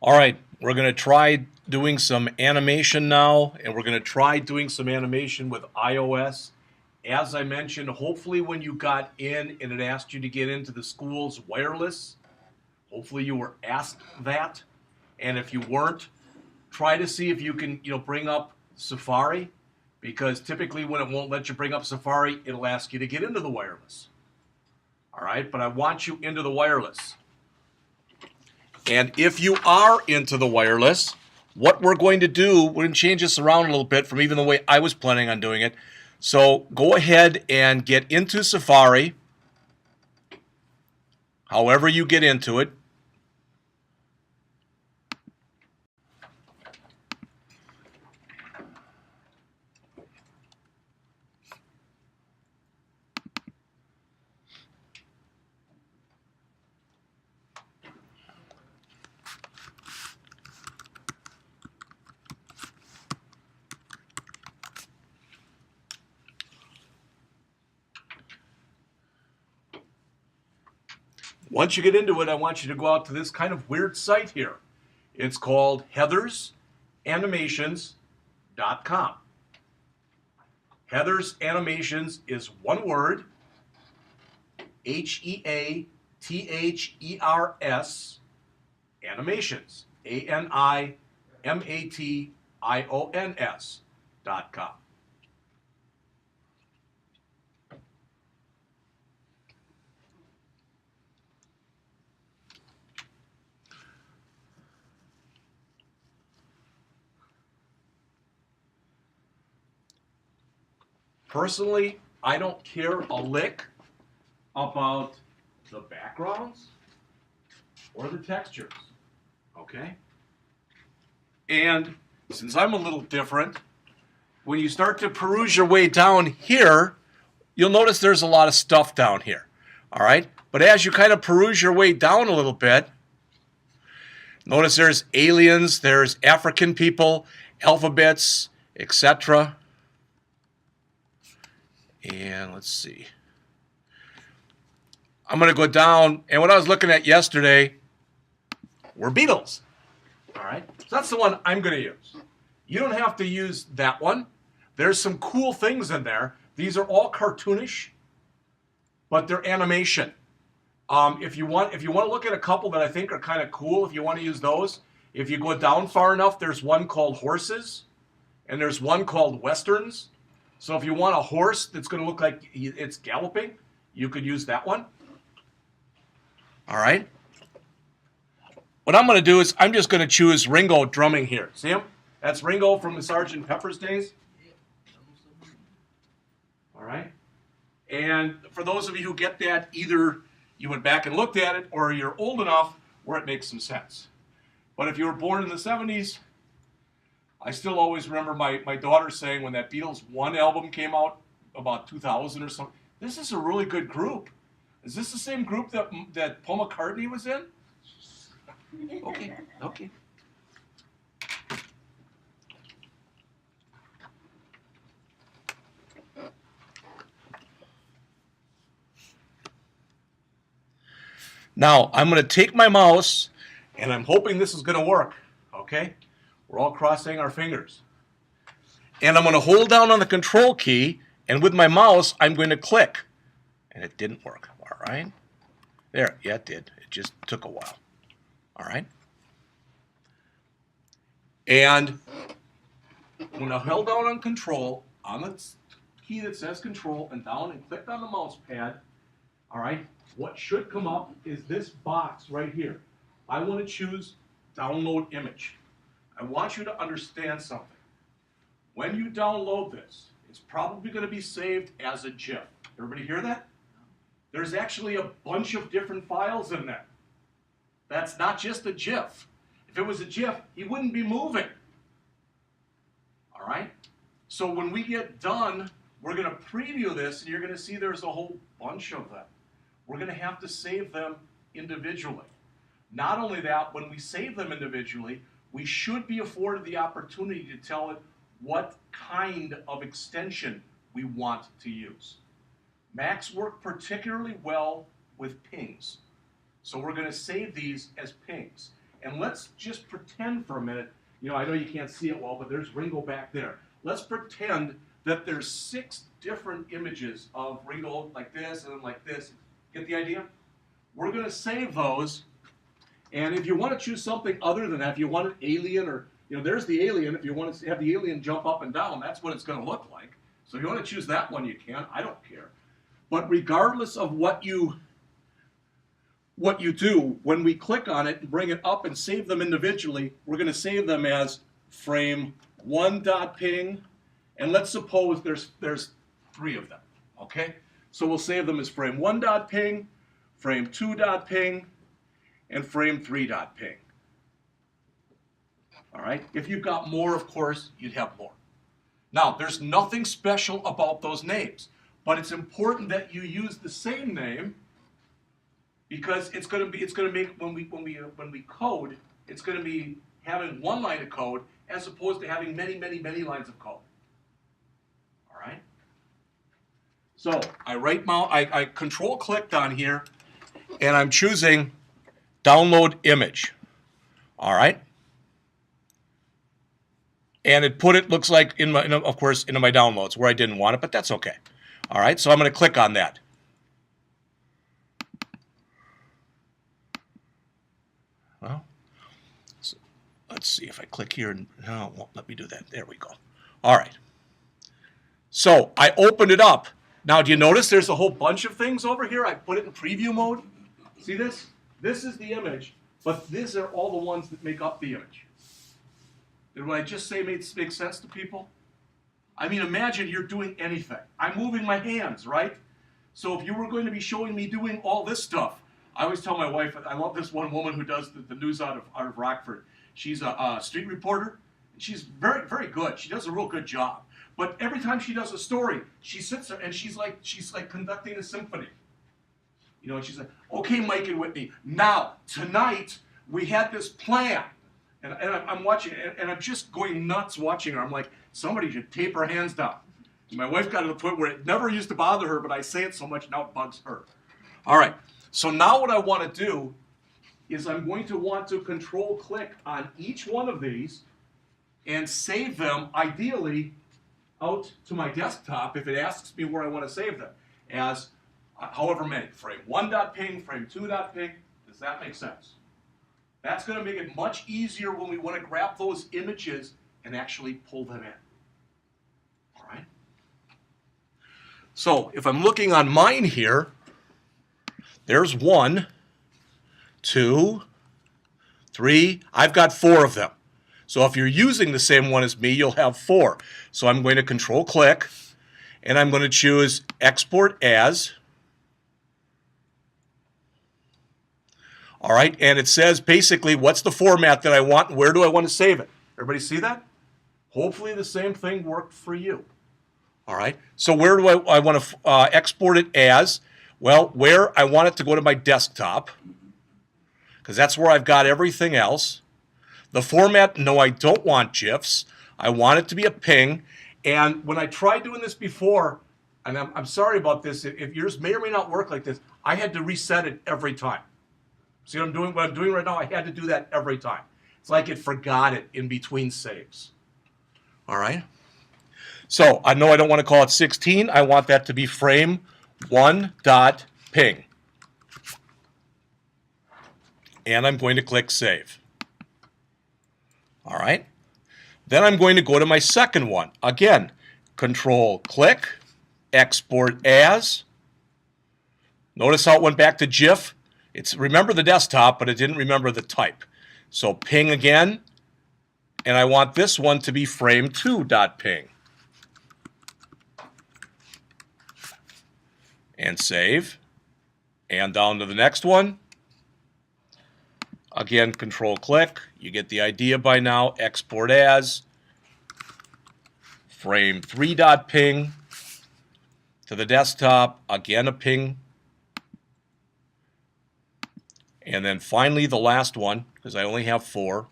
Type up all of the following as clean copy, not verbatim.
All right, we're going to try doing some animation now, and we're going to try doing some animation with iOS. As I mentioned, hopefully when you got in and it asked you to get into the school's wireless, hopefully you were asked that. And if you weren't, try to see if you can, bring up Safari, because typically when it won't let you bring up Safari, it'll ask you to get into the wireless. All right, but I want you into the wireless. And if you are into the wireless, what we're going to do, we're going to change this around a little bit from even the way I was planning on doing it. So go ahead and get into Safari, however you get into it. Once you get into it, I want you to go out to this kind of weird site here. It's called heathersanimations.com. Heathers Animations is one word, Heathers Animations, ANIMATIONS.com. Personally, I don't care a lick about the backgrounds or the textures, okay? And since I'm a little different, when you start to peruse your way down here, you'll notice there's a lot of stuff down here, all right? But as you kind of peruse your way down a little bit, notice there's aliens, there's African people, alphabets, etc. And let's see. I'm going to go down, and what I was looking at yesterday were beetles. All right? So that's the one I'm going to use. You don't have to use that one. There's some cool things in there. These are all cartoonish, but they're animation. If you want to look at a couple that I think are kind of cool, if you want to use those, if you go down far enough, there's one called horses, and there's one called westerns. So if you want a horse that's going to look like it's galloping, you could use that one. All right. What I'm going to do is I'm just going to choose Ringo Drumming here. See him? That's Ringo from the Sgt. Pepper's days. All right. And for those of you who get that, either you went back and looked at it or you're old enough where it makes some sense. But if you were born in the 70s, I still always remember my daughter saying when that Beatles 1 album came out about 2000 or something, this is a really good group. Is this the same group that Paul McCartney was in? Okay. Now, I'm going to take my mouse, and I'm hoping this is going to work, okay? We're all crossing our fingers. And I'm going to hold down on the control key, and with my mouse, I'm going to click. And it didn't work, all right? There, yeah, it did. It just took a while, all right? And when I held down on control, on the key that says control, and down and clicked on the mouse pad, all right, what should come up is this box right here. I want to choose download image. I want you to understand something. When you download this, it's probably going to be saved as a GIF. Everybody hear that? There's actually a bunch of different files in there. That's not just a GIF. If it was a GIF, he wouldn't be moving. All right? So when we get done, we're going to preview this, and you're going to see there's a whole bunch of them. We're going to have to save them individually. Not only that, when we save them individually, we should be afforded the opportunity to tell it what kind of extension we want to use. Macs work particularly well with pings. So we're going to save these as pings. And let's just pretend for a minute, you know, I know you can't see it well, but there's Ringo back there. Let's pretend that there's 6 different images of Ringo like this and then like this. Get the idea? We're going to save those. And if you want to choose something other than that, if you want an alien or, you know, there's the alien. If you want to have the alien jump up and down, that's what it's going to look like. So if you want to choose that one, you can. I don't care. But regardless of what you do, when we click on it and bring it up and save them individually, we're going to save them as frame 1.ping. And let's suppose there's 3 of them. Okay? So we'll save them as frame 1.ping, frame 2.ping, and frame 3.ping. All right? If you've got more, of course, you'd have more. Now, there's nothing special about those names, but it's important that you use the same name because it's going to make when we code, it's going to be having one line of code as opposed to having many lines of code. All right? So I control clicked on here, and I'm choosing download image. All right. And it put it, looks like, of course, into my downloads where I didn't want it, but that's okay. All right, so I'm going to click on that. Well, so let's see if I click here. No, it won't let me do that. There we go. All right. So I opened it up. Now, do you notice there's a whole bunch of things over here? I put it in preview mode. See this? This is the image, but these are all the ones that make up the image. Did what I just say make sense to people? I mean, imagine you're doing anything. I'm moving my hands, right? So if you were going to be showing me doing all this stuff, I always tell my wife, I love this one woman who does the news out of Rockford. She's a street reporter. She's very, very good. She does a real good job. But every time she does a story, she sits there and she's like conducting a symphony. You know, and she's like, okay, Mike and Whitney, now, tonight, we had this plan. And I'm watching, and I'm just going nuts watching her. I'm like, somebody should tape her hands down. And my wife got to the point where it never used to bother her, but I say it so much now it bugs her. All right, so now what I want to do is I'm going to want to control click on each one of these and save them, ideally, out to my desktop if it asks me where I want to save them, as however many. Frame 1.ping, frame 2.ping. Does that make sense? That's going to make it much easier when we want to grab those images and actually pull them in. All right? So if I'm looking on mine here, there's 1, 2, 3. I've got 4 of them. So if you're using the same one as me, you'll have 4. So I'm going to control click, and I'm going to choose export as. All right, and it says basically what's the format that I want and where do I want to save it. Everybody see that? Hopefully the same thing worked for you. All right, so where do I want to export it as? Well, where I want it to go to my desktop, because that's where I've got everything else. The format, no, I don't want GIFs. I want it to be a ping. And when I tried doing this before, and I'm sorry about this, if yours may or may not work like this, I had to reset it every time. See what I'm doing? What I'm doing right now, I had to do that every time. It's like it forgot it in between saves. All right? So I know I don't want to call it 16. I want that to be frame 1.ping. And I'm going to click Save. All right? Then I'm going to go to my second one. Again, Control click, Export as. Notice how it went back to GIF. It's remember the desktop, but it didn't remember the type. So ping again, and I want this one to be frame 2.ping. And save. And down to the next one. Again, control click. You get the idea by now. Export as. Frame 3.ping. To the desktop. Again, a ping. And then finally the last one, because I only have 4.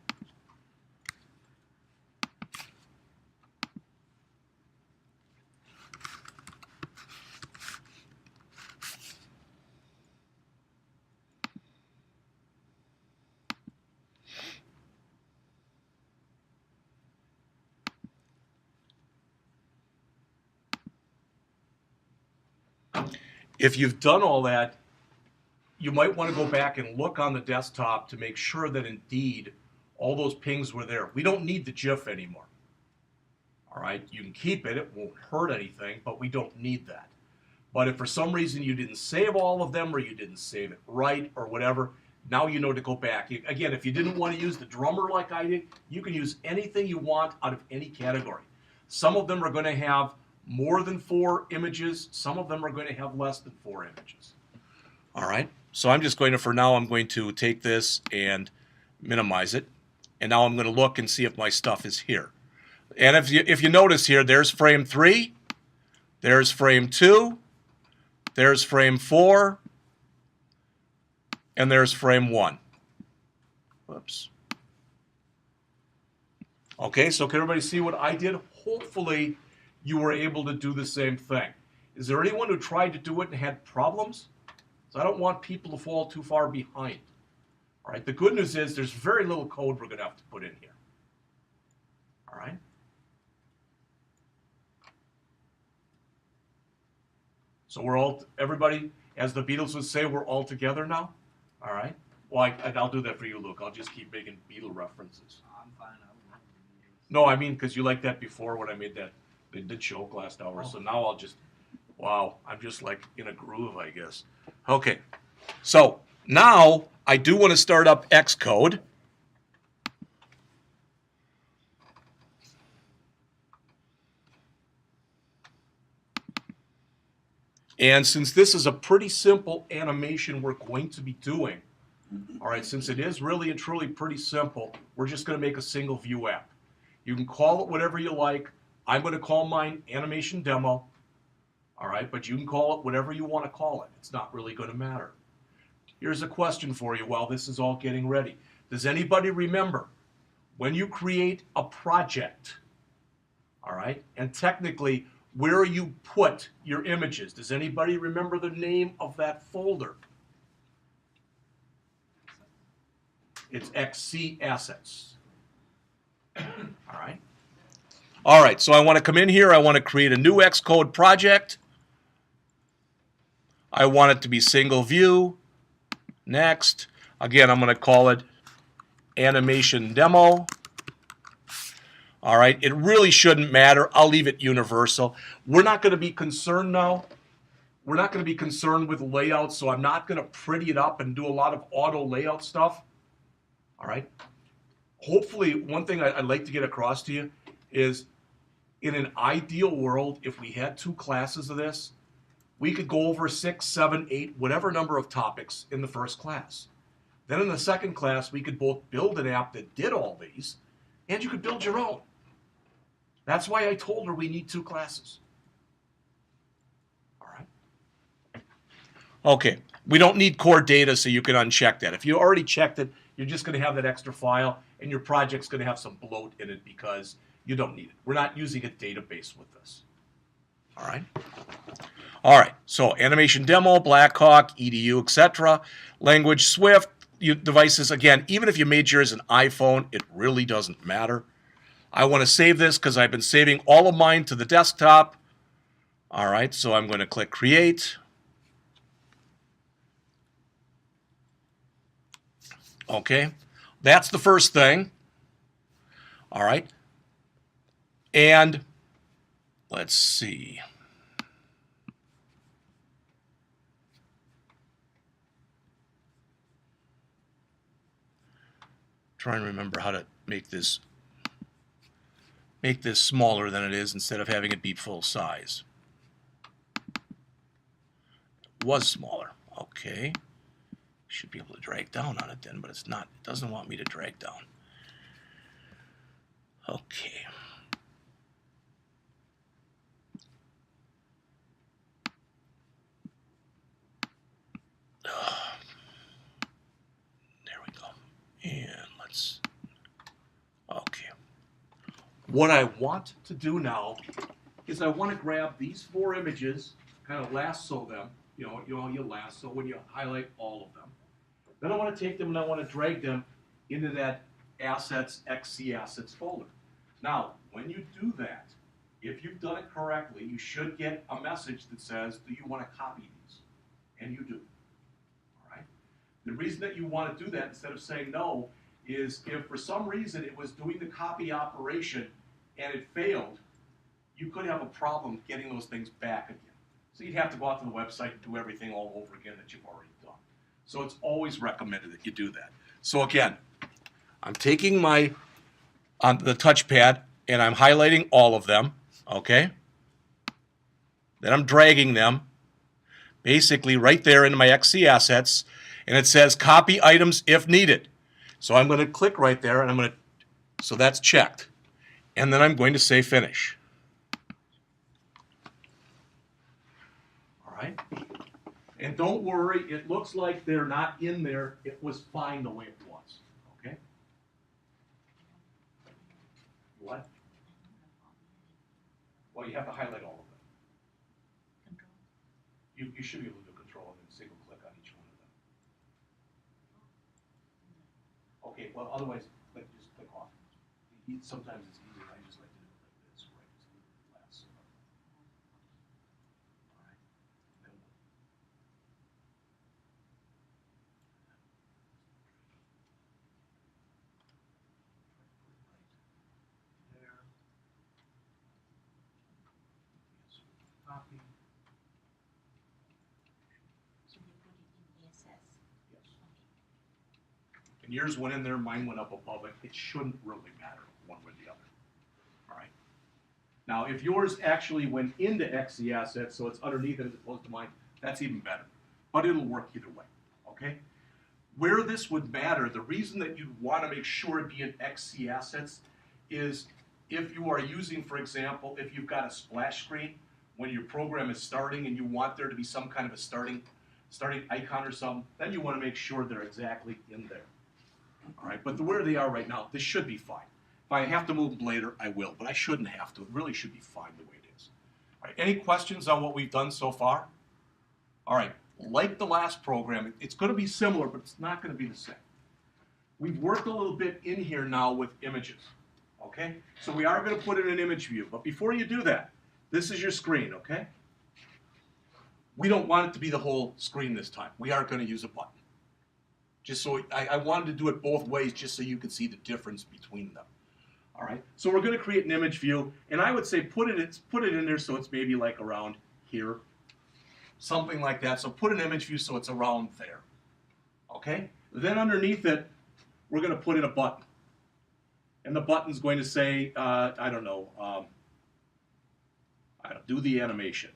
If you've done all that, you might want to go back and look on the desktop to make sure that indeed all those pings were there. We don't need the GIF anymore. All right, you can keep it, it won't hurt anything, but we don't need that. But if for some reason you didn't save all of them or you didn't save it right or whatever, now you know to go back. Again, if you didn't want to use the drummer like I did, you can use anything you want out of any category. Some of them are going to have more than 4 images. Some of them are going to have less than 4 images. All right, so I'm just going to, for now, I'm going to take this and minimize it. And now I'm going to look and see if my stuff is here. And if you notice here, there's frame 3, there's frame 2, there's frame 4, and there's frame 1. Whoops. Okay, so can everybody see what I did? Hopefully you were able to do the same thing. Is there anyone who tried to do it and had problems? So I don't want people to fall too far behind. All right, the good news is there's very little code we're going to have to put in here. All right. So we're all, everybody, as the Beatles would say, we're all together now? All right. Well, I'll do that for you, Luke. I'll just keep making Beatle references. I'm fine. No, I mean, because you liked that before when I made that. They did joke last hour. So now I'll just, wow, I'm just like in a groove, I guess. Okay. So now I do want to start up Xcode. And since this is a pretty simple animation we're going to be doing, all right, since it is really and truly pretty simple, we're just going to make a single view app. You can call it whatever you like. I'm going to call mine Animation Demo, all right, but you can call it whatever you want to call it. It's not really going to matter. Here's a question for you while this is all getting ready. Does anybody remember when you create a project, all right, and technically where you put your images? Does anybody remember the name of that folder? It's XC Assets. All right. All right, so I want to come in here. I want to create a new Xcode project. I want it to be single view. Next. Again, I'm going to call it Animation Demo. All right, it really shouldn't matter. I'll leave it universal. We're not going to be concerned now. We're not going to be concerned with layout, so I'm not going to pretty it up and do a lot of auto layout stuff. All right. Hopefully, one thing I'd like to get across to you is in an ideal world, if we had 2 classes of this, we could go over 6, 7, 8, whatever number of topics in the first class. Then in the second class, we could both build an app that did all these, and you could build your own. That's why I told her we need 2 classes. All right. Okay, we don't need core data, so you can uncheck that. If you already checked it, you're just going to have that extra file, and your project's going to have some bloat in it because you don't need it. We're not using a database with this. All right. All right. So Animation Demo, Blackhawk, EDU, etc. Language Swift. Devices, again, even if you made yours an iPhone, it really doesn't matter. I want to save this because I've been saving all of mine to the desktop. All right, so I'm going to click Create. Okay, that's the first thing. All right, and let's see. Try and remember how to make this smaller than it is instead of having it be full size. It was smaller. Okay. Should be able to drag down on it then, but it's not. It doesn't want me to drag down. Okay. There we go. And let's, okay. What I want to do now is I want to grab these 4 images, kind of lasso them, you lasso when you highlight all of them. Then I want to take them and I want to drag them into that Assets, XC Assets folder. Now, when you do that, if you've done it correctly, you should get a message that says, do you want to copy these? And you do. All right? The reason that you want to do that instead of saying no is if for some reason it was doing the copy operation and it failed, you could have a problem getting those things back again. So you'd have to go out to the website and do everything all over again that you've already done. So it's always recommended that you do that. So again, I'm taking my the touchpad and I'm highlighting all of them, okay? Then I'm dragging them basically right there into my XC assets, and it says copy items if needed. So I'm going to click right there, and I'm going to, so that's checked. And then I'm going to say finish. All right? And don't worry, it looks like they're not in there. It was fine the way it was. Okay? What? Well, you have to highlight all of them. You should be able to do control and then single click on each one of them. Okay, well, otherwise, just click off. Sometimes it's easier. I just like to do it like this, right? It's a little bit less. All right. Then there. Copy. So they put it in ESS. Yes. And yours went in there, mine went up above it. It shouldn't really matter one way or the other. All right. Now, if yours actually went into XC assets, so it's underneath it as opposed to mine, that's even better. But it'll work either way. Okay? Where this would matter, the reason that you'd want to make sure it be in XC assets is if you are using, for example, if you've got a splash screen when your program is starting and you want there to be some kind of a starting icon or something, then you want to make sure they're exactly in there. All right, but where they are right now, this should be fine. If I have to move them later, I will, but I shouldn't have to. It really should be fine the way it is. All right, any questions on what we've done so far? All right, like the last program, it's going to be similar, but it's not going to be the same. We've worked a little bit in here now with images, okay? So we are going to put in an image view, but before you do that, this is your screen, okay? We don't want it to be the whole screen this time. We are going to use a button. Just so I wanted to do it both ways just so you could see the difference between them. All right, so we're going to create an image view, and I would say put it in there so it's maybe like around here, something like that. So put an image view so it's around there. Okay, then underneath it, we're going to put in a button, and the button's going to say, I don't know, do the animation.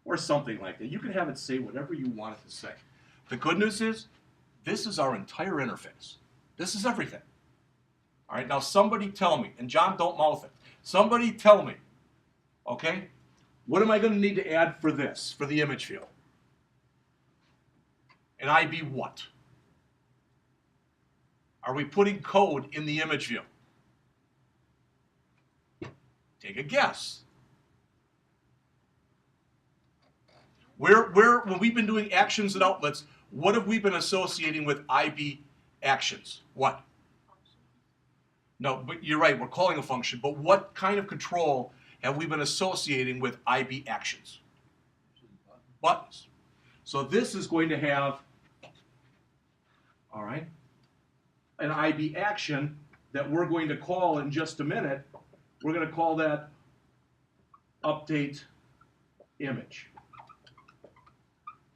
Or something like that. You can have it say whatever you want it to say. The good news is, this is our entire interface. This is everything. All right, now somebody tell me, and John, don't mouth it. Somebody tell me, okay, what am I going to need to add for this, for the image view? And IB what? Are we putting code in the image view? Take a guess. When we've been doing actions and outlets, what have we been associating with IB actions? What? No, but you're right, we're calling a function, but what kind of control have we been associating with IB actions? Buttons. So this is going to have, all right, an IB action that we're going to call in just a minute. We're going to call that update image.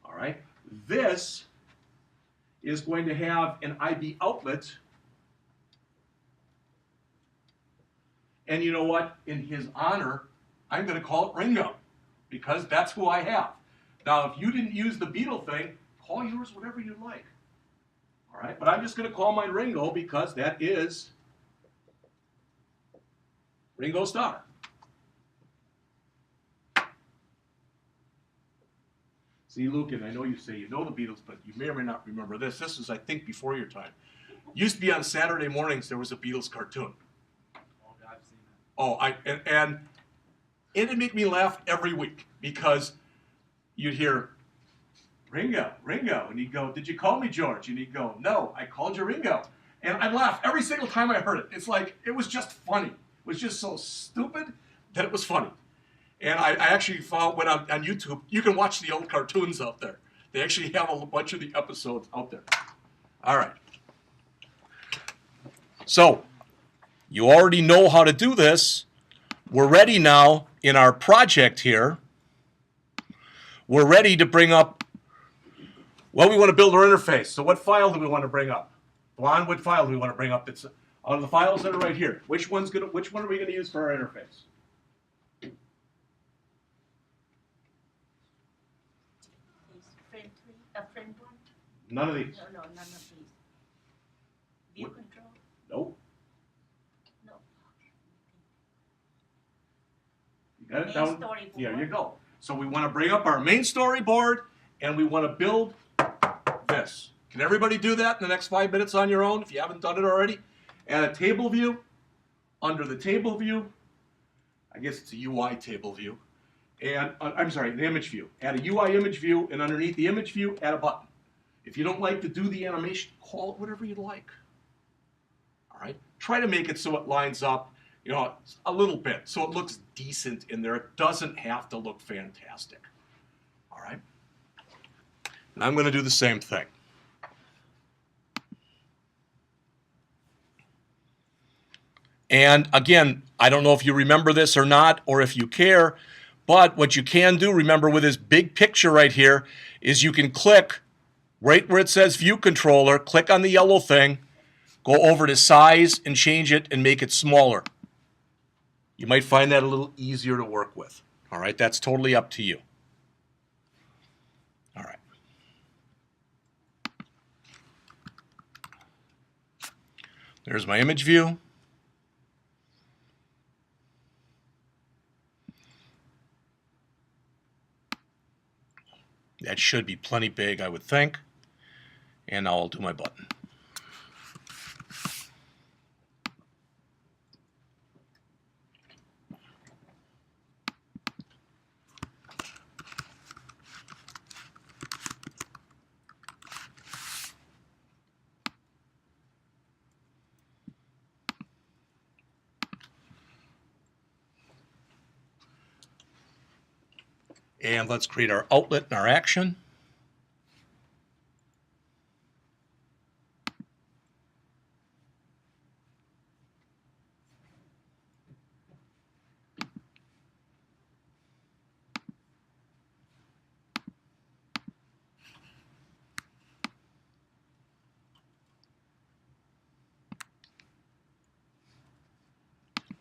All right, this is going to have an IB outlet, and you know what? In his honor, I'm going to call it Ringo, because that's who I have. Now, if you didn't use the Beetle thing, call yours whatever you like. All right, but I'm just going to call mine Ringo because that is Ringo Starr. See, Lucan, I know you say you know the Beatles, but you may or may not remember this. This is, I think, before your time. Used to be on Saturday mornings, there was a Beatles cartoon. Oh, yeah, I've seen that. Oh, and it'd make me laugh every week because you'd hear, Ringo, Ringo, and he'd go, did you call me George? And he'd go, no, I called you Ringo. And I'd laugh every single time I heard it. It's like, it was just funny. It was just so stupid that it was funny. And I actually went on YouTube. You can watch the old cartoons out there. They actually have a bunch of the episodes out there. All right. So, you already know how to do this. We're ready now in our project here. We're ready to bring up, well, we want to build our interface. So what file do we want to bring up? Blonde, what file do we want to bring up? That's out of the files that are right here. Which one are we going to use for our interface? Frame one? None of these. No, none of these. View control? Nope. No. You got it Main down? storyboard. There you go. So we want to bring up our main storyboard, and we want to build this. Can everybody do that in the next 5 minutes on your own if you haven't done it already? Add a table view. Under the table view, I guess it's a UI table view. And I'm sorry, an image view. Add a UI image view, and underneath the image view, add a button. If you don't like to do the animation, call it whatever you like. All right? Try to make it so it lines up, you know, a little bit, so it looks decent in there. It doesn't have to look fantastic. All right? And I'm going to do the same thing. And again, I don't know if you remember this or not, or if you care, but what you can do, remember with this big picture right here, is you can click right where it says View Controller, click on the yellow thing, go over to Size and change it and make it smaller. You might find that a little easier to work with. All right, that's totally up to you. All right. There's my image view. That should be plenty big, I would think. And now I'll do my button. And let's create our outlet and our action.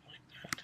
Like that.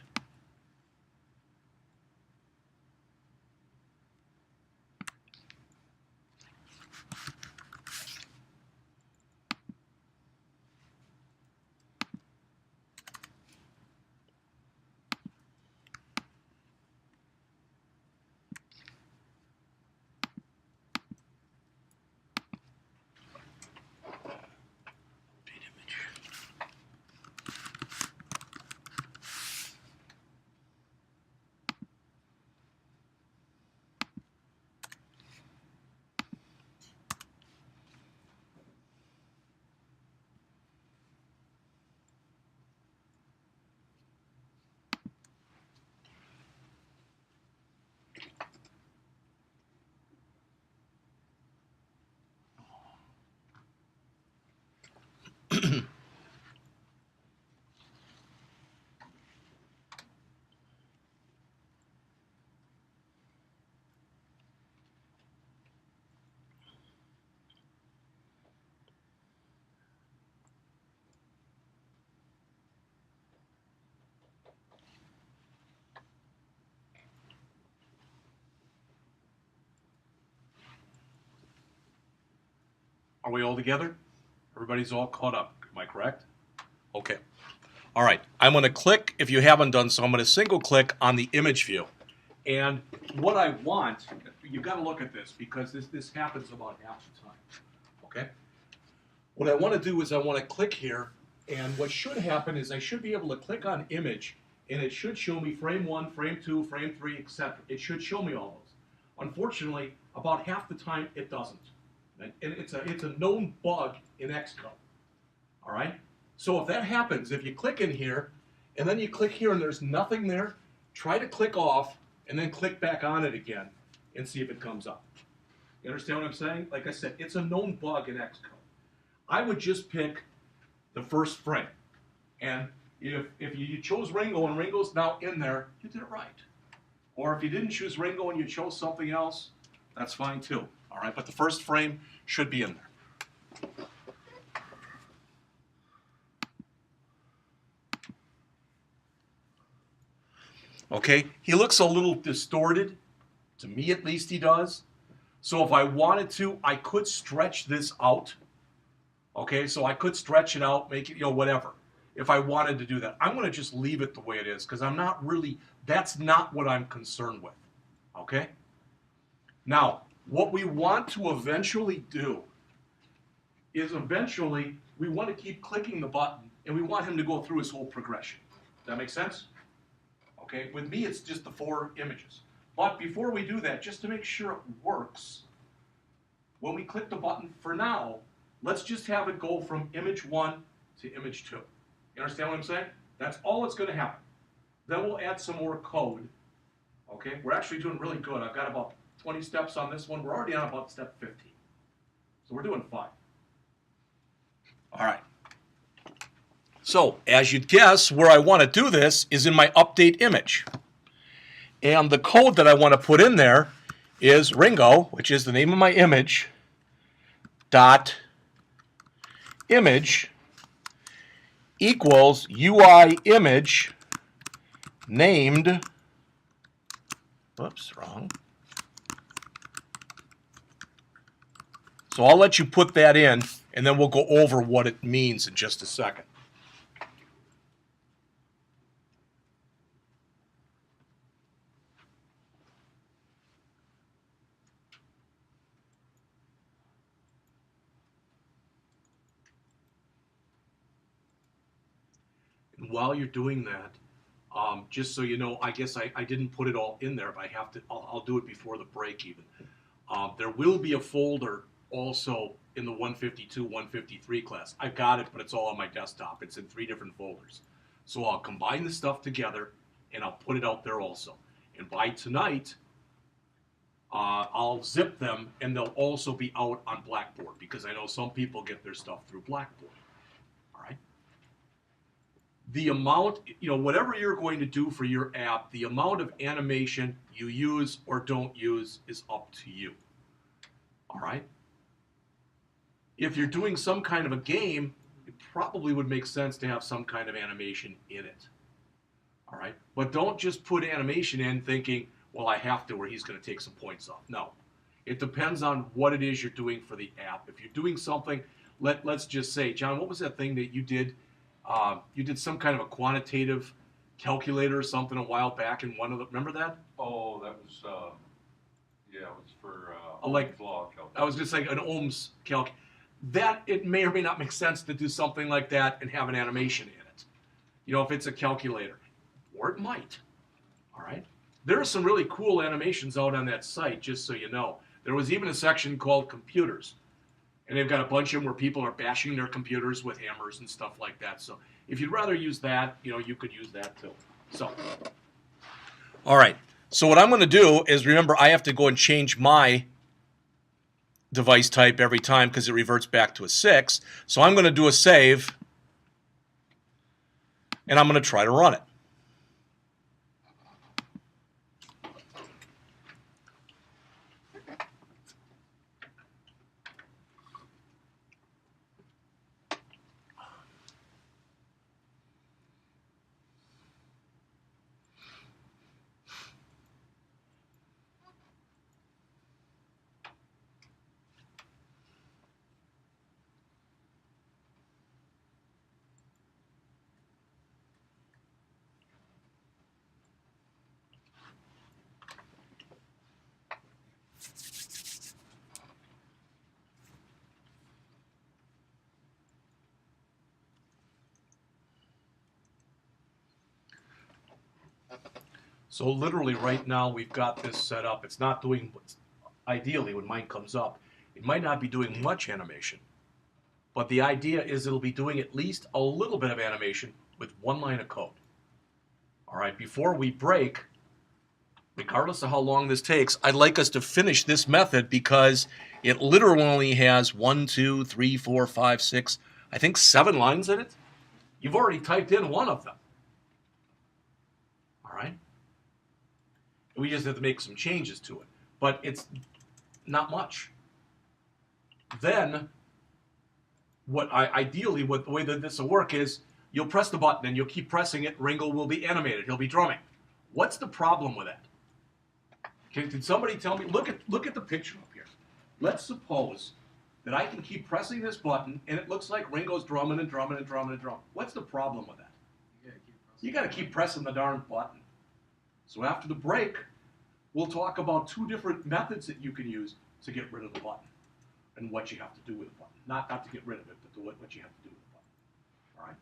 Are we all together? Everybody's all caught up, am I correct? Okay. All right, I'm going to click, if you haven't done so, I'm going to single click on the image view. And what I want, you've got to look at this because this happens about half the time, okay? What I want to do is I want to click here, and what should happen is I should be able to click on image, and it should show me frame 1, frame 2, frame 3, etc. It should show me all those. Unfortunately, about half the time it doesn't. And it's a known bug in Xcode. All right? So if that happens, if you click in here and then you click here and there's nothing there, try to click off and then click back on it again and see if it comes up. You understand what I'm saying? Like I said, it's a known bug in Xcode. I would just pick the first frame. And if you chose Ringo and Ringo's now in there, you did it right. Or if you didn't choose Ringo and you chose something else, that's fine too. All right, but the first frame should be in there. Okay, he looks a little distorted. To me, at least, he does. So if I wanted to, I could stretch this out. Okay, so I could stretch it out, make it, whatever. If I wanted to do that, I'm going to just leave it the way it is because I'm not really, that's not what I'm concerned with. Okay? Now, what we want to eventually do is eventually we want to keep clicking the button and we want him to go through his whole progression. Does that make sense? Okay, with me it's just the 4 images. But before we do that, just to make sure it works, when we click the button for now, let's just have it go from image 1 to image 2. You understand what I'm saying? That's all that's going to happen. Then we'll add some more code. Okay, we're actually doing really good. I've got about 20 steps on this one. We're already on about step 15. So we're doing fine. All right. So, as you'd guess, where I want to do this is in my update image. And the code that I want to put in there is Ringo, which is the name of my image, dot image equals UI image named, whoops, wrong. So I'll let you put that in, and then we'll go over what it means in just a second. And while you're doing that, just so you know, I guess I didn't put it all in there, but I have to. I'll do it before the break even. There will be a folder also in the 152, 153 class. I've got it, but it's all on my desktop. It's in 3 different folders. So I'll combine the stuff together, and I'll put it out there also. And by tonight, I'll zip them, and they'll also be out on Blackboard, because I know some people get their stuff through Blackboard. All right? The amount, whatever you're going to do for your app, the amount of animation you use or don't use is up to you. All right? If you're doing some kind of a game, it probably would make sense to have some kind of animation in it. All right? But don't just put animation in thinking, well, I have to, or he's going to take some points off. No. It depends on what it is you're doing for the app. If you're doing something, let's just say, John, what was that thing that you did? You did some kind of a quantitative calculator or something a while back in one of the, remember that? Oh, that was, yeah, it was for like, Ohm's law calculation. I was just saying an Ohm's calc. That, it may or may not make sense to do something like that and have an animation in it. If it's a calculator. Or it might. All right? There are some really cool animations out on that site, just so you know. There was even a section called computers. And they've got a bunch of them where people are bashing their computers with hammers and stuff like that. So if you'd rather use that, you could use that too. So, all right. So what I'm going to do is, remember, I have to go and change my device type every time because it reverts back to a 6. So I'm going to do a save, and I'm going to try to run it. So literally right now we've got this set up. It's not doing, ideally when mine comes up, it might not be doing much animation. But the idea is it'll be doing at least a little bit of animation with 1 line of code. All right, before we break, regardless of how long this takes, I'd like us to finish this method because it literally only has 1, 2, 3, 4, 5, 6, I think 7 lines in it. You've already typed in one of them. All right? We just have to make some changes to it. But it's not much. Then, ideally, the way that this will work is you'll press the button and you'll keep pressing it. Ringo will be animated. He'll be drumming. What's the problem with that? Can somebody tell me? Look at the picture up here. Let's suppose that I can keep pressing this button and it looks like Ringo's drumming and drumming and drumming and drumming. What's the problem with that? You got to keep pressing the darn button. So after the break, we'll talk about 2 different methods that you can use to get rid of the button and what you have to do with the button. Not to get rid of it, but what you have to do with the button. All right?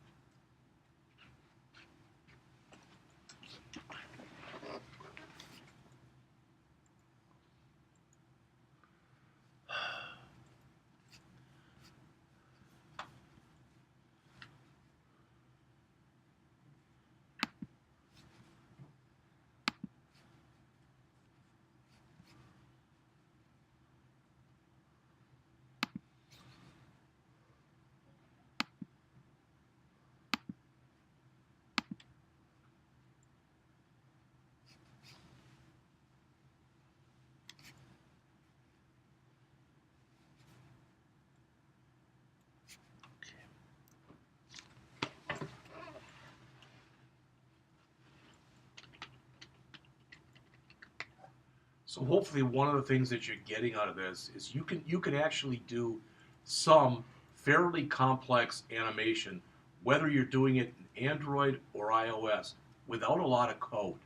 So hopefully one of the things that you're getting out of this is you can actually do some fairly complex animation, whether you're doing it in Android or iOS, without a lot of code.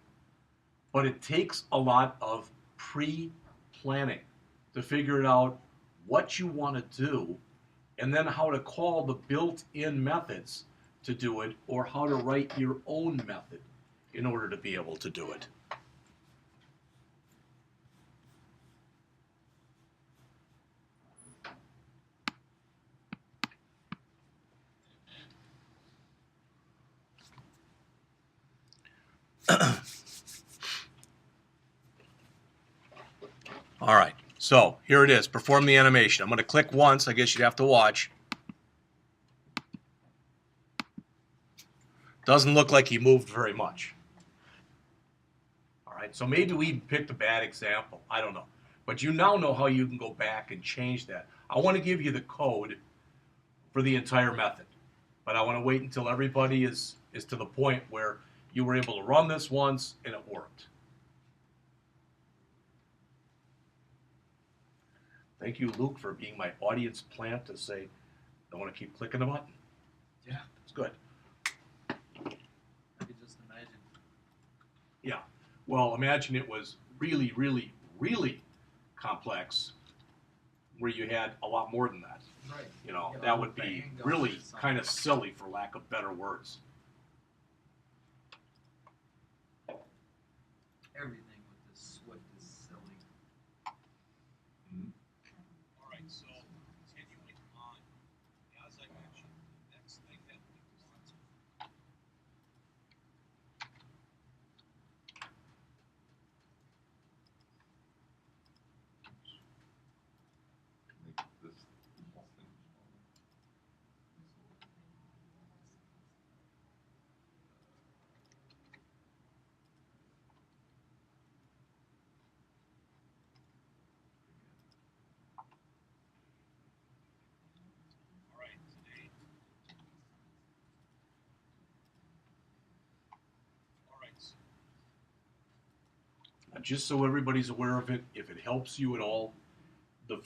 But it takes a lot of pre-planning to figure out what you want to do and then how to call the built-in methods to do it or how to write your own method in order to be able to do it. All right, so here it is, perform the animation. I'm going to click once, I guess you'd have to watch. Doesn't look like he moved very much. All right, so maybe we picked a bad example, I don't know. But you now know how you can go back and change that. I want to give you the code for the entire method, but I want to wait until everybody is to the point where you were able to run this once and it worked. Thank you, Luke, for being my audience plant to say, I want to keep clicking the button. Yeah. It's good. I could just imagine. Yeah. Well, imagine it was really, really, really complex where you had a lot more than that. Right. You know, Yeah, that would be bang, really going something. kind of silly for lack of better words. Everything with this Swift is silly. All right, so continuing on, as I mentioned, the next thing that we want Make this whole thing smaller. all right, today. All right. Now, just so everybody's aware of it, if it helps you at all, the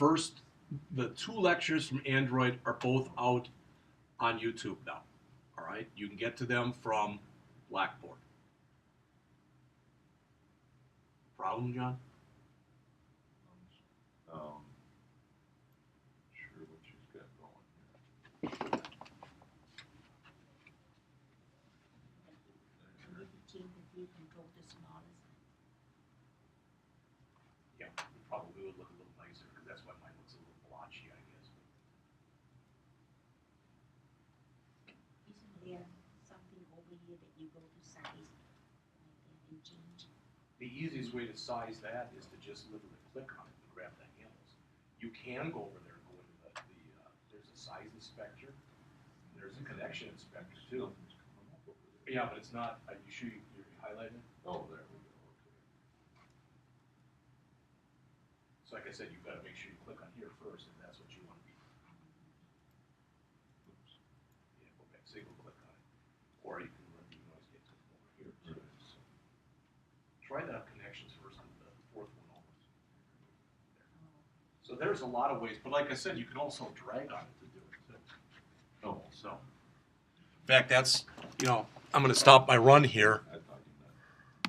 2 lectures from Android are both out on YouTube now. All right, you can get to them from Blackboard. Problem, John? Sure what she's got going here. Maybe change the view control to smallest. Yeah, it probably would look a little nicer because that's why mine looks a little blotchy, I guess. Isn't there something over here that you go to size can change. The easiest way to size that is to just literally click on it and grab the handles. You can go over there and go into there's a size inspector, and there's a connection inspector too. Yeah, but it's not, are you sure you're highlighting it? Oh, there we go, okay. So like I said, you've got to make sure you click on here first if that's what you want to be. Oops. Yeah, go back, single click on it. Or you can always get to it over here too. So try that connections first and the fourth one over. So there's a lot of ways, but like I said, you can also drag on it to do it too. Oh, so. In fact, that's, you know, I'm going to stop my run here. I thought you meant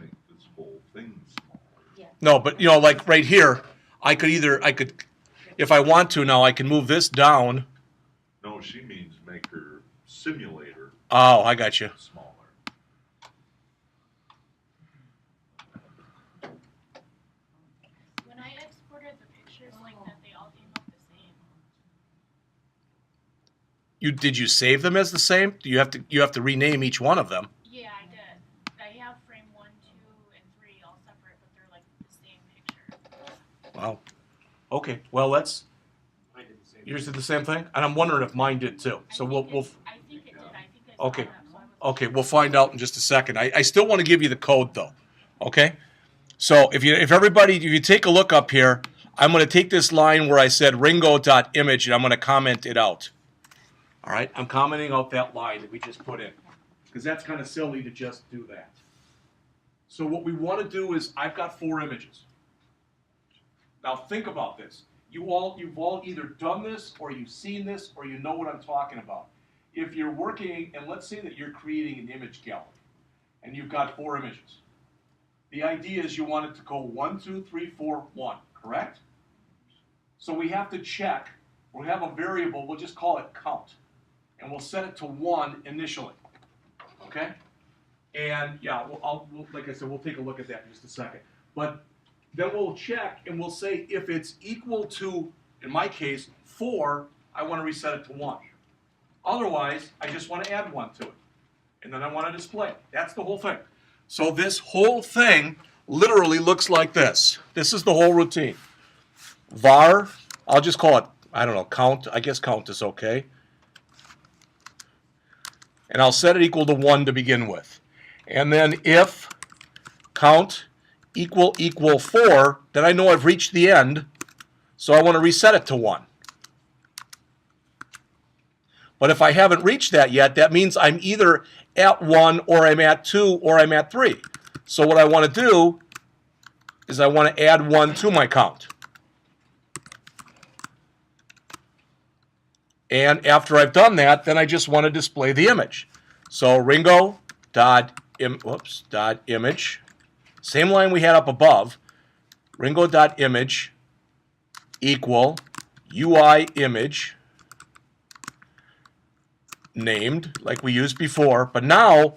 make this whole thing smaller. Yeah. No, but you know, like right here, I could, if I want to now, I can move this down. No, she means make her simulator Oh, I got you. smaller. When I exported the pictures like that, they all came up the same. Did you save them as the same? You have to rename each one of them. Yeah, I did. I have frame 1, 2, and 3 all separate, but they're like the same picture. Wow. Okay. Well, let's. I did the same. Yours did the same thing, and I'm wondering if mine did too. So I we'll. think we'll I think it did. I think I saw Okay. that, so I was Okay, we'll find out in just a second. I still want to give you the code though. Okay? So if you take a look up here, I'm going to take this line where I said Ringo.image and I'm going to comment it out. All right? I'm commenting out that line that we just put in. Because that's kind of silly to just do that. So what we want to do is I've got 4 images. Now think about this. You've all either done this or you've seen this or you know what I'm talking about. If you're working, and let's say that you're creating an image gallery, and you've got 4 images. The idea is you want it to go 1, 2, 3, 4, 1, correct? So we have to check, we have a variable, we'll just call it count, and we'll set it to 1 initially, okay? And yeah, like I said, we'll take a look at that in just a second. But then we'll check, and we'll say if it's equal to, in my case, 4, I want to reset it to 1. Otherwise, I just want to add 1 to it. And then I want to display it. That's the whole thing. So this whole thing literally looks like this. This is the whole routine. Var, I'll just call it, I don't know, count. I guess count is okay. And I'll set it equal to 1 to begin with. And then if count equal 4, then I know I've reached the end. So I want to reset it to 1. But if I haven't reached that yet, that means I'm either at 1 or I'm at 2 or I'm at 3. So what I want to do is I want to add 1 to my count. And after I've done that, then I just want to display the image. So Ringo.image, same line we had up above, Ringo.image equal UI image named like we used before, but now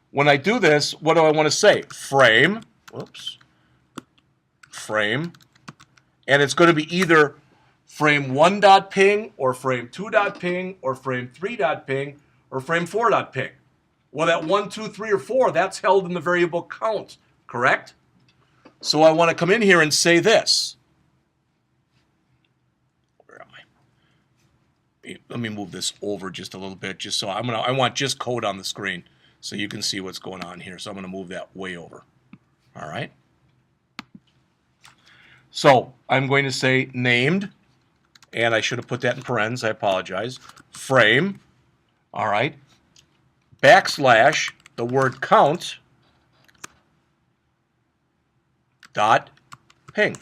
when I do this, what do I want to say? Frame, frame, and it's going to be either frame 1.ping or frame 2.ping or frame 3.ping or frame 4.ping. Well, that 1, 2, 3, or 4, that's held in the variable count, correct? So I want to come in here and say this. Let me move this over just a little bit, just so I want just code on the screen so you can see what's going on here. So I'm going to move that way over. All right. So I'm going to say named, and I should have put that in parentheses. I apologize. Frame. All right. Backslash the word count dot ping.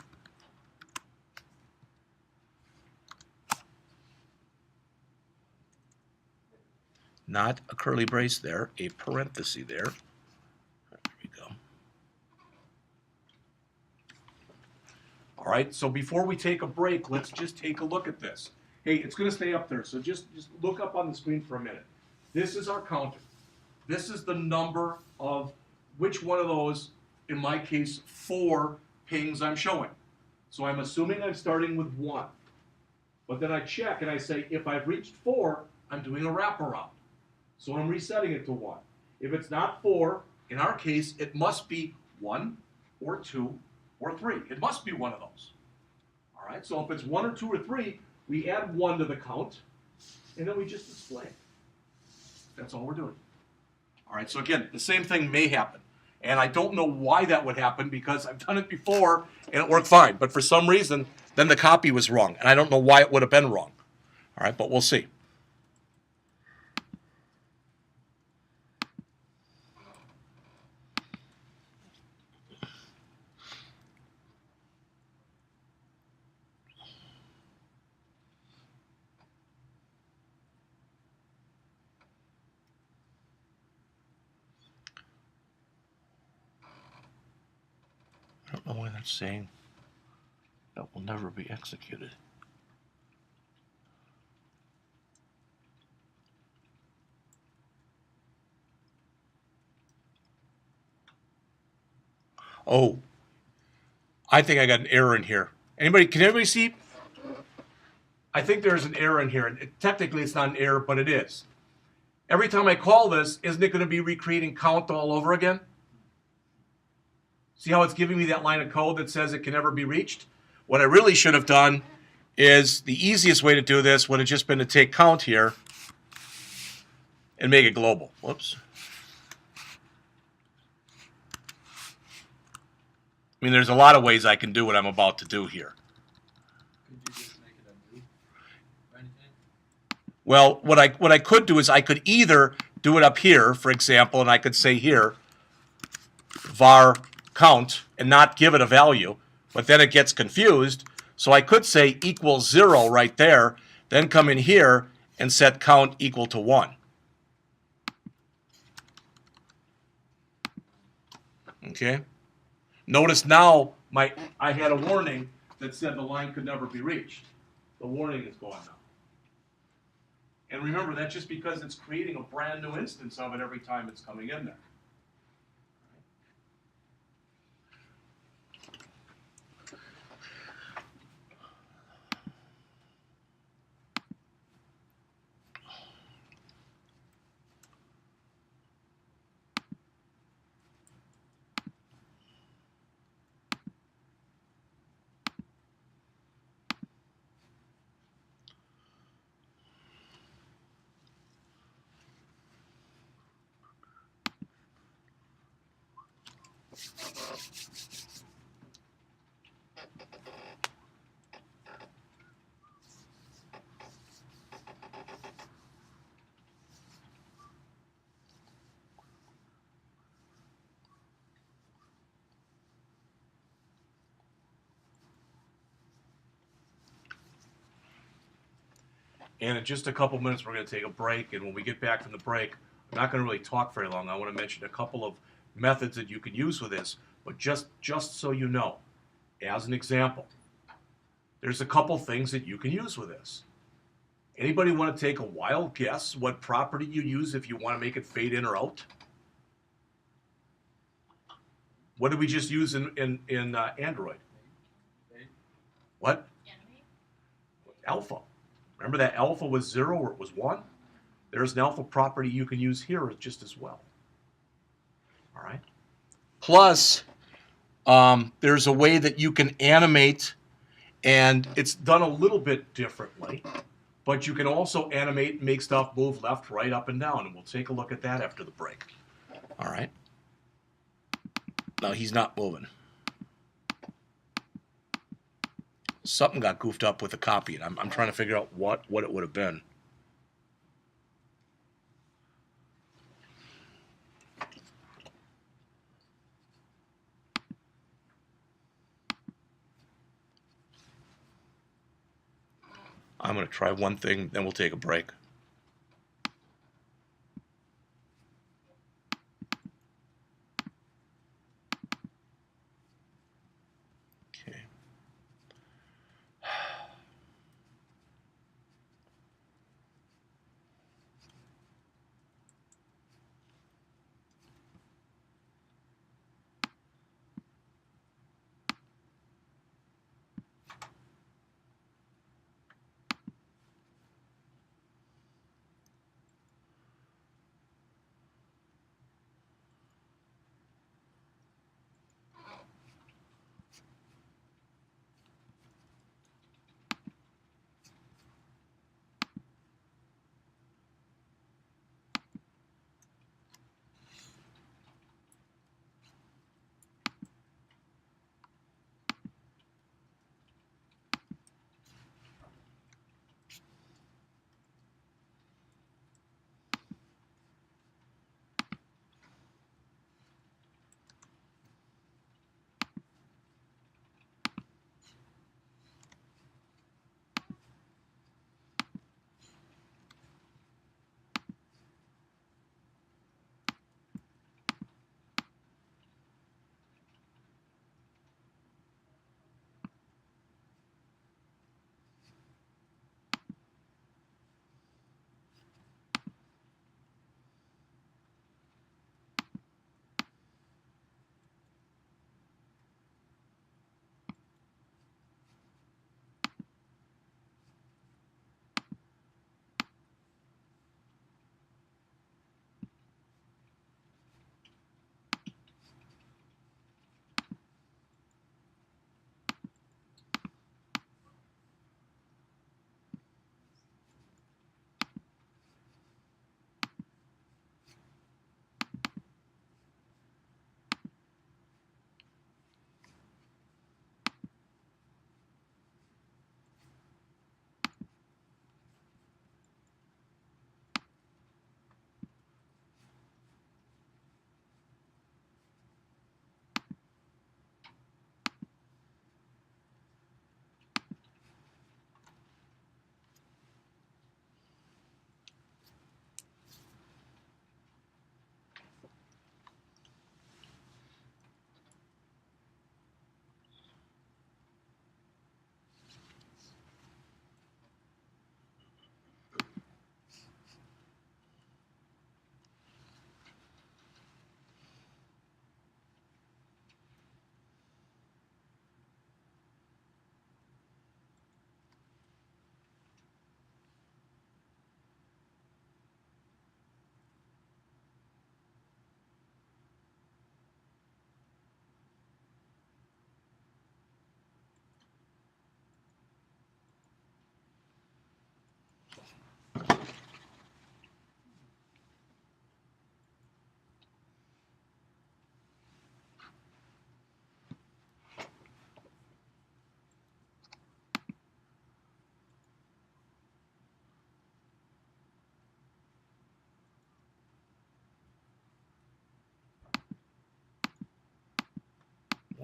Not a curly brace there, a parenthesis there. There we go. All right, so before we take a break, let's just take a look at this. Hey, it's going to stay up there, so just look up on the screen for a minute. This is our counter. This is the number of which one of those, in my case, 4 pings I'm showing. So I'm assuming I'm starting with 1. But then I check and I say, if I've reached 4, I'm doing a wraparound. So I'm resetting it to 1. If it's not 4, in our case, it must be 1 or 2 or 3. It must be one of those. All right, so if it's 1 or 2 or 3, we add 1 to the count, and then we just display it. That's all we're doing. All right, so again, the same thing may happen. And I don't know why that would happen because I've done it before and it worked fine. But for some reason, then the copy was wrong. And I don't know why it would have been wrong. All right, but we'll see. I don't know why that's saying that will never be executed. Oh, I think I got an error in here. Can anybody see? I think there's an error in here. And technically it's not an error, but it is. Every time I call this, isn't it going to be recreating count all over again? See how it's giving me that line of code that says it can never be reached? What I really should have done is the easiest way to do this would have just been to take count here and make it global. Whoops. I mean, there's a lot of ways I can do what I'm about to do here. Could you just make it a loop or anything? Well, what I could do is I could either do it up here, for example, and I could say here, var count, and not give it a value, but then it gets confused. So I could say equals 0 right there, then come in here and set count equal to 1. Okay? Notice now I had a warning that said the line could never be reached. The warning is gone now. And remember, that's just because it's creating a brand new instance of it every time it's coming in there. And in just a couple minutes, we're going to take a break. And when we get back from the break, I'm not going to really talk very long. I want to mention a couple of methods that you can use with this. But just so you know, as an example, there's a couple things that you can use with this. Anybody want to take a wild guess what property you use if you want to make it fade in or out? What did we just use in Android? What? Animate? Alpha. Remember that alpha was 0 or it was 1? There's an alpha property you can use here just as well. All right. Plus, there's a way that you can animate, and it's done a little bit differently, but you can also animate and make stuff move left, right, up, and down, and we'll take a look at that after the break. All right. No, he's not moving. Something got goofed up with the copy, and I'm trying to figure out what it would have been. I'm going to try one thing, then we'll take a break. Okay.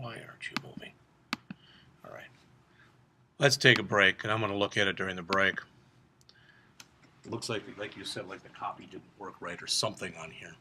Why aren't you moving? All right. Let's take a break, and I'm going to look at it during the break. It looks like you said, like the copy didn't work right or something on here.